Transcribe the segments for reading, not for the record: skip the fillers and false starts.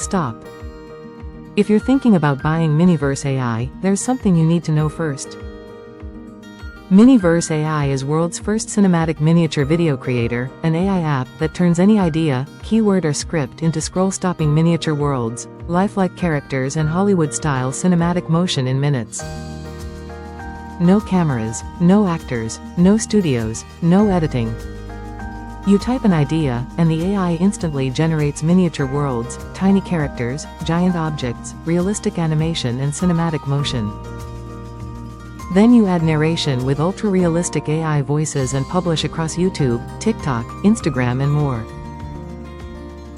Stop. If you're thinking about buying MiniVerse AI, there's something you need to know first. MiniVerse AI is world's first cinematic miniature video creator, an AI app that turns any idea, keyword or script into scroll-stopping miniature worlds, lifelike characters and Hollywood-style cinematic motion in minutes. No cameras, no actors, no studios, no editing. You type an idea, and the AI instantly generates miniature worlds, tiny characters, giant objects, realistic animation and cinematic motion. Then you add narration with ultra-realistic AI voices and publish across YouTube, TikTok, Instagram and more.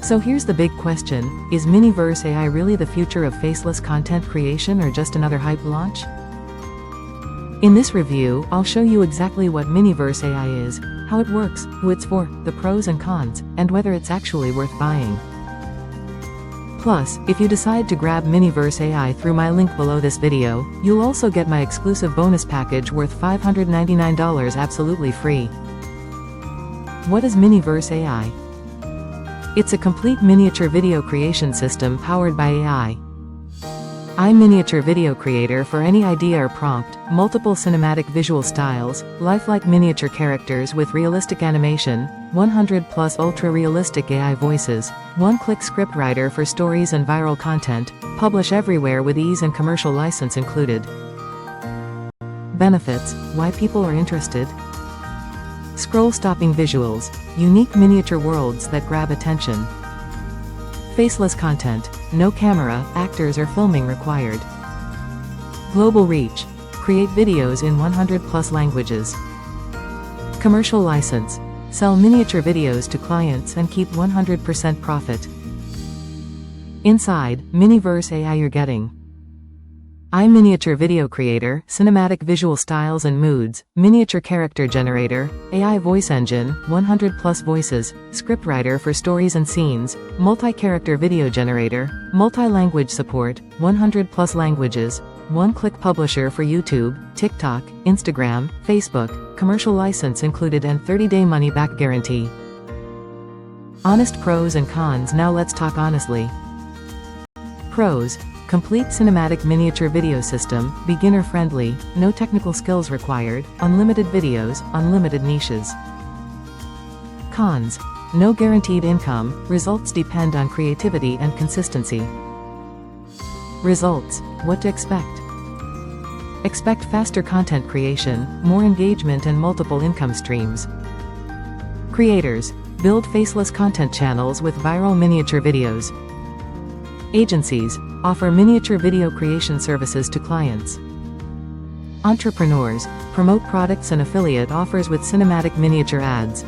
So here's the big question, is MiniVerse AI really the future of faceless content creation or just another hype launch? In this review, I'll show you exactly what MiniVerse AI is, how it works, who it's for, the pros and cons, and whether it's actually worth buying. Plus, if you decide to grab MiniVerse AI through my link below this video, you'll also get my exclusive bonus package worth $599 absolutely free. What is MiniVerse AI? It's a complete miniature video creation system powered by AI. I'm miniature video creator for any idea or prompt, multiple cinematic visual styles, lifelike miniature characters with realistic animation, 100+ ultra-realistic AI voices, one-click scriptwriter for stories and viral content, publish everywhere with ease and commercial license included. Benefits, why people are interested. Scroll-stopping visuals, unique miniature worlds that grab attention. Faceless content, no camera, actors or filming required. Global reach, create videos in 100+ languages. Commercial license, sell miniature videos to clients and keep 100% profit. Inside MiniVerse AI you're getting I'm miniature video creator, cinematic visual styles and moods, miniature character generator, AI voice engine, 100+ voices, scriptwriter for stories and scenes, multi-character video generator, multi-language support, 100+ languages, one-click publisher for YouTube, TikTok, Instagram, Facebook, commercial license included and 30-day money-back guarantee. Honest pros and cons. Now let's talk honestly. Pros. Complete cinematic miniature video system, beginner-friendly, no technical skills required, unlimited videos, unlimited niches. Cons. No guaranteed income, results depend on creativity and consistency. Results. What to expect? Expect faster content creation, more engagement and multiple income streams. Creators. Build faceless content channels with viral miniature videos. Agencies. Offer miniature video creation services to clients. Entrepreneurs. Promote products and affiliate offers with cinematic miniature ads.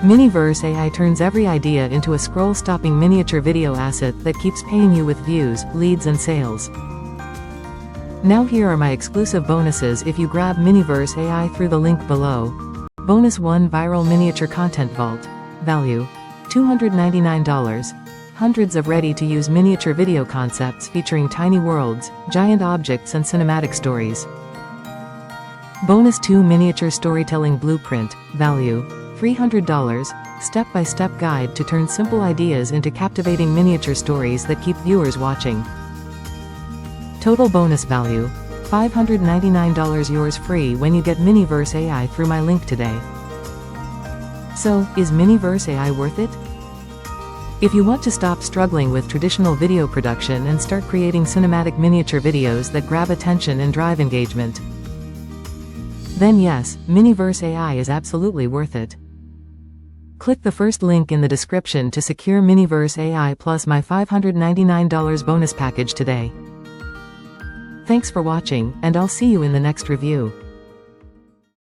MiniVerse AI turns every idea into a scroll-stopping miniature video asset that keeps paying you with views, leads and sales. Now here are my exclusive bonuses if you grab MiniVerse AI through the link below. Bonus 1 Viral Miniature Content Vault. Value. $299. Hundreds of ready-to-use miniature video concepts featuring tiny worlds, giant objects and cinematic stories. Bonus 2 Miniature Storytelling Blueprint. Value. $300. Step-by-step guide to turn simple ideas into captivating miniature stories that keep viewers watching. Total bonus value. $599 yours free when you get MiniVerse AI through my link today. So, is MiniVerse AI worth it? If you want to stop struggling with traditional video production and start creating cinematic miniature videos that grab attention and drive engagement, then yes, MiniVerse AI is absolutely worth it. Click the first link in the description to secure MiniVerse AI plus my $599 bonus package today. Thanks for watching, and I'll see you in the next review.